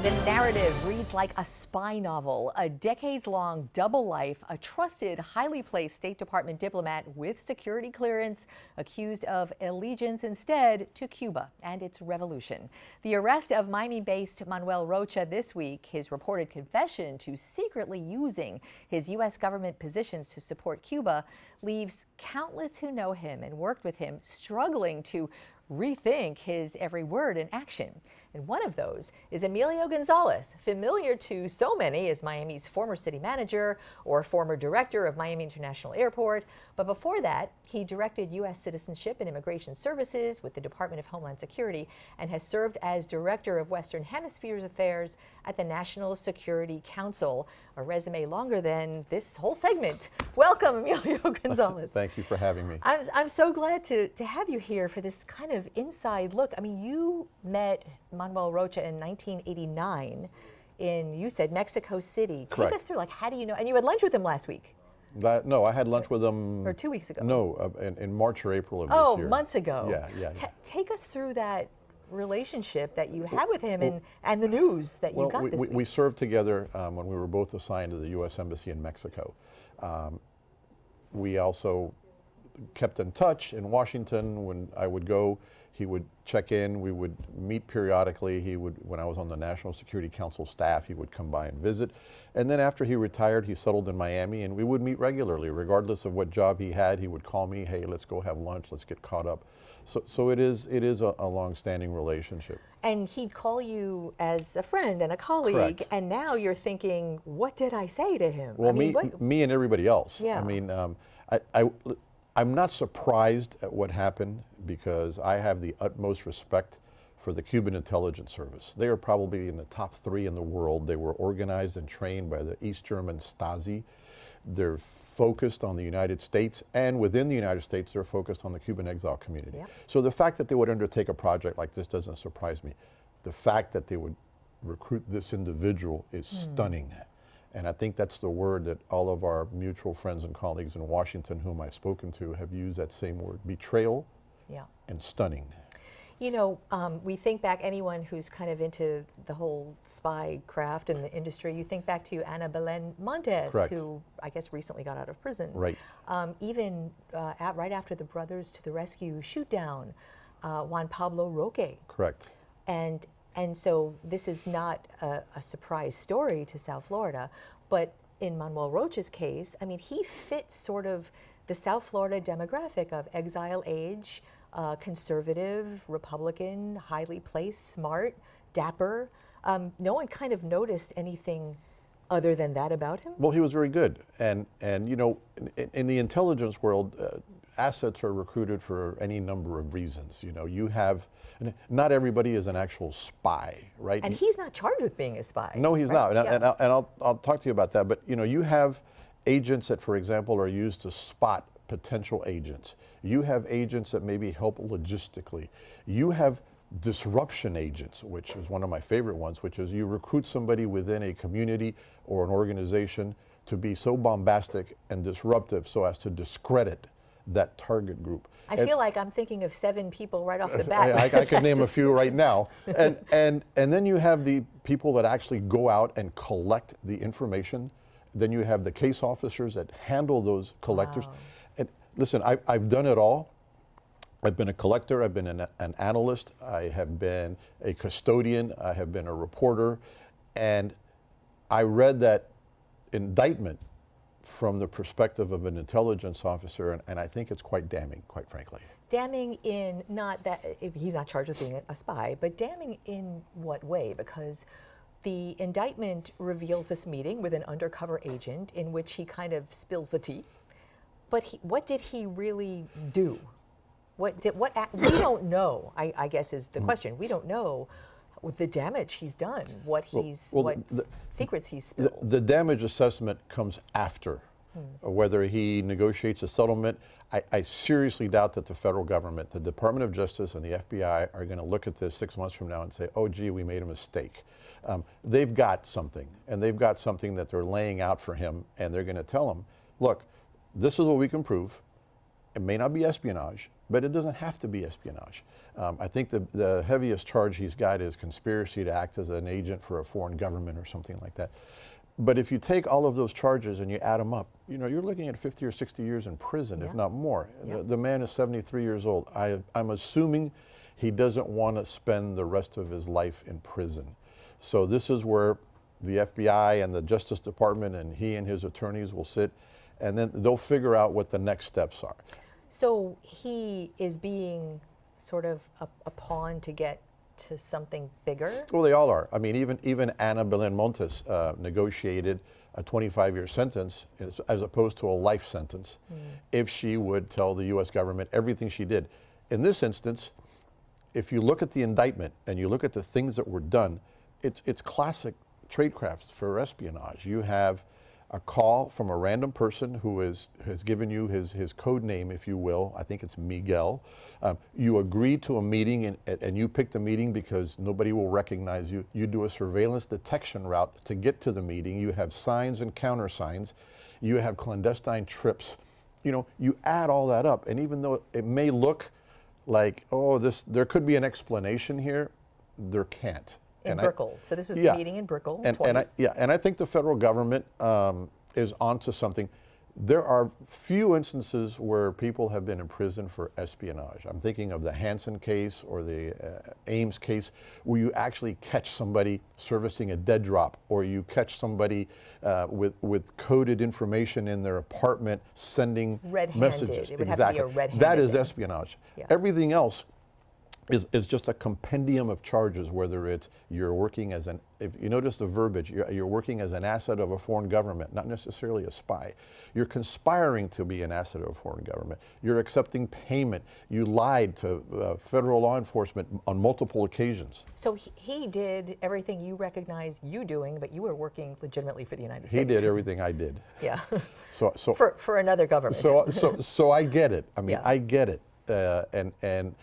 The narrative reads like a spy novel, a decades-long double life, a trusted, highly placed State Department diplomat with security clearance accused of allegiance instead to Cuba and its revolution. The arrest of Miami-based Manuel Rocha this week, his reported confession to secretly using his U.S. government positions to support Cuba, leaves countless who know him and worked with him struggling to rethink his every word and action. And one of those is Emilio Gonzalez, familiar to so many as Miami's former city manager or former director of Miami International Airport. But before that, he directed U.S. Citizenship and Immigration Services with the Department of Homeland Security and has served as director of Western Hemisphere's Affairs at the National Security Council, a resume longer than this whole segment. Welcome, Emilio Gonzalez. Thank you for having me. I'm so glad to have you here for this kind of inside look. I mean, you met Manuel Rocha in 1989 in, you said, Mexico City. Correct. Take us through, like, how do you know? And you had lunch with him last week. No, I had lunch with him. Or 2 weeks ago. No, in March or April of this year. Oh, months ago. Yeah. Take us through that relationship that you had with him and the news that you got this week. We served together when we were both assigned to the U.S. Embassy in Mexico. We also kept in touch in Washington. When I would go, he would check in. We would meet periodically. He would, when I was on the National Security Council staff, he would come by and visit. And then after he retired, he settled in Miami, and we would meet regularly, regardless of what job he had. He would call me, hey, let's go have lunch, let's get caught up. So it is a long-standing relationship. And he'd call you as a friend and a colleague. Correct. And now you're thinking, what did I say to him? Well, me and everybody else. Yeah. I mean, I'm not surprised at what happened because I have the utmost respect for the Cuban intelligence service. They are probably in the top 3 in the world. They were organized and trained by the East German Stasi. They're focused on the United States, and within the United States, they're focused on the Cuban exile community. Yep. So the fact that they would undertake a project like this doesn't surprise me. The fact that they would recruit this individual is stunning. And I think that's the word that all of our mutual friends and colleagues in Washington whom I've spoken to have used that same word, betrayal and stunning. You know, we think back, anyone who's kind of into the whole spy craft in the industry, you think back to Ana Belén Montes, Correct. who I guess recently got out of prison. Right. Even right after the Brothers to the Rescue shoot down, Juan Pablo Roque. Correct. And so this is not a surprise story to South Florida, but in Manuel Rocha's case, I mean, he fits sort of the South Florida demographic of exile age, conservative, Republican, highly placed, smart, dapper. No one kind of noticed anything other than that about him? Well, he was very good. And you know, in the intelligence world, assets are recruited for any number of reasons. You know, you have, not everybody is an actual spy, right? And he's not charged with being a spy. No, he's right? not. And I'll talk to you about that. But you know, you have agents that, for example, are used to spot potential agents. You have agents that maybe help logistically. You have disruption agents, which is one of my favorite ones, which is you recruit somebody within a community or an organization to be so bombastic and disruptive so as to discredit that target group. I feel like I'm thinking of 7 people right off the bat. I could name a few right now. And then you have the people that actually go out and collect the information. Then you have the case officers that handle those collectors. Wow. And listen, I've done it all. I've been a collector, I've been an analyst, I have been a custodian, I have been a reporter, and I read that indictment from the perspective of an intelligence officer, and I think it's quite damning, quite frankly. Damning in, not that, he's not charged with being a spy, but damning in what way? Because the indictment reveals this meeting with an undercover agent in which he kind of spills the tea. But what did he really do? We don't know, I guess is the question. We don't know the damage he's done, what secrets he's spilled. The damage assessment comes after, whether he negotiates a settlement. I seriously doubt that the federal government, the Department of Justice and the FBI are going to look at this 6 months from now and say, oh gee, we made a mistake. They've got something, and they've got something that they're laying out for him, and they're going to tell him, look, this is what we can prove. It may not be espionage, but it doesn't have to be espionage. I think the heaviest charge he's got is conspiracy to act as an agent for a foreign government or something like that. But if you take all of those charges and you add them up, you know, you're looking at 50 or 60 years in prison, if not more. The man is 73 years old. I'm assuming he doesn't want to spend the rest of his life in prison. So this is where the FBI and the Justice Department and he and his attorneys will sit, and then they'll figure out what the next steps are. So he is being sort of a pawn to get to something bigger? Well, they all are. I mean, even Ana Belén Montes negotiated a 25-year sentence as opposed to a life sentence if she would tell the U.S. government everything she did. In this instance, if you look at the indictment and you look at the things that were done, it's classic tradecrafts for espionage. You have a call from a random person who has given you his code name, if you will. I think it's Miguel. You agree to a meeting and you pick the meeting because nobody will recognize you. You do a surveillance detection route to get to the meeting. You have signs and countersigns. You have clandestine trips. You know, you add all that up, and even though it may look like, oh, there could be an explanation here, there can't. In Brickell. So this was the meeting in Brickell. And I think the federal government is onto something. There are few instances where people have been in prison for espionage. I'm thinking of the Hansen case or the Ames case, where you actually catch somebody servicing a dead drop, or you catch somebody with coded information in their apartment sending messages. It would have to be a red-handed That is thing. espionage. Everything else is just a compendium of charges, whether it's you're working as if you notice the verbiage, you're working as an asset of a foreign government, not necessarily a spy. You're conspiring to be an asset of a foreign government. You're accepting payment. You lied to federal law enforcement on multiple occasions. So he did everything you recognize you doing, but you were working legitimately for the United States. He did everything I did. Yeah. So for another government. So I get it. I mean, Yeah. I get it. And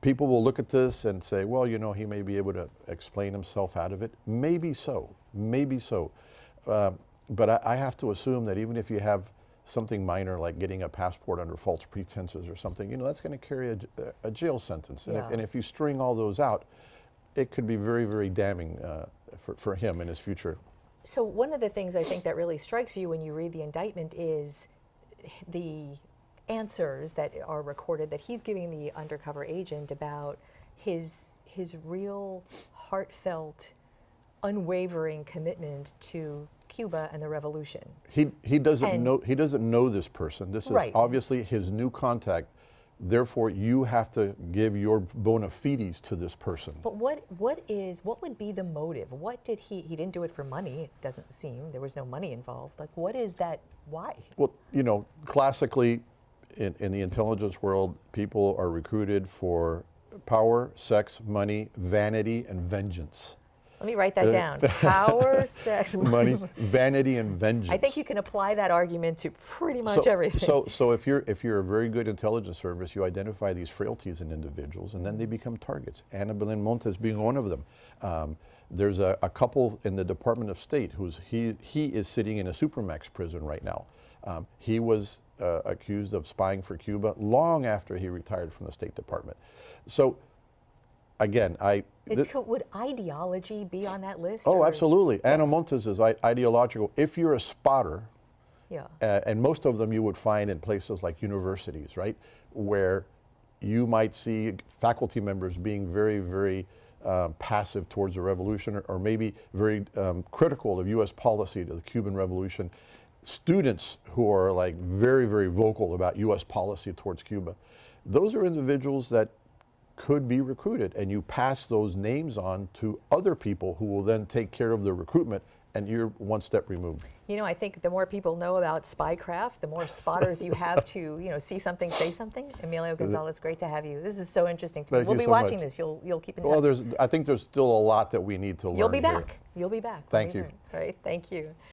people will look at this and say, well, you know, he may be able to explain himself out of it. Maybe so, maybe so. But I have to assume that even if you have something minor like getting a passport under false pretenses or something, you know, that's going to carry a jail sentence. And if you string all those out, it could be very, very damning for him in his future. So one of the things I think that really strikes you when you read the indictment is the answers that are recorded that he's giving the undercover agent about his real heartfelt, unwavering commitment to Cuba and the revolution. He doesn't know this person. This is obviously his new contact. Therefore, you have to give your bona fides to this person. But what would be the motive? What did he didn't do it for money, it doesn't seem. There was no money involved. Like, what is that? Why? Well, you know, classically, in the intelligence world, people are recruited for power, sex, money, vanity, and vengeance. Let me write that down. Power, sex, money, vanity, and vengeance. I think you can apply that argument to pretty much everything. So if you're a very good intelligence service, you identify these frailties in individuals, and then they become targets. Ana Belén Montes being one of them. There's a couple in the Department of State he is sitting in a supermax prison right now. He was accused of spying for Cuba long after he retired from the State Department. So, again, would ideology be on that list? Oh, absolutely. Ana Montes is ideological. If you're a spotter, and most of them you would find in places like universities, right, where you might see faculty members being very, very passive towards the revolution, or maybe very critical of U.S. policy to the Cuban Revolution. Students who are like very, very vocal about U.S. policy towards Cuba. Those are individuals that could be recruited, and you pass those names on to other people who will then take care of the recruitment, and you're one step removed. You know, I think the more people know about spycraft, the more spotters you have to, you know, see something, say something. Emilio Gonzalez, great to have you. This is so interesting to me. We'll be watching this. You'll keep in touch. Well, I think there's still a lot that we need to learn. You'll be here. back. You'll be back. Thank you. All right, thank you.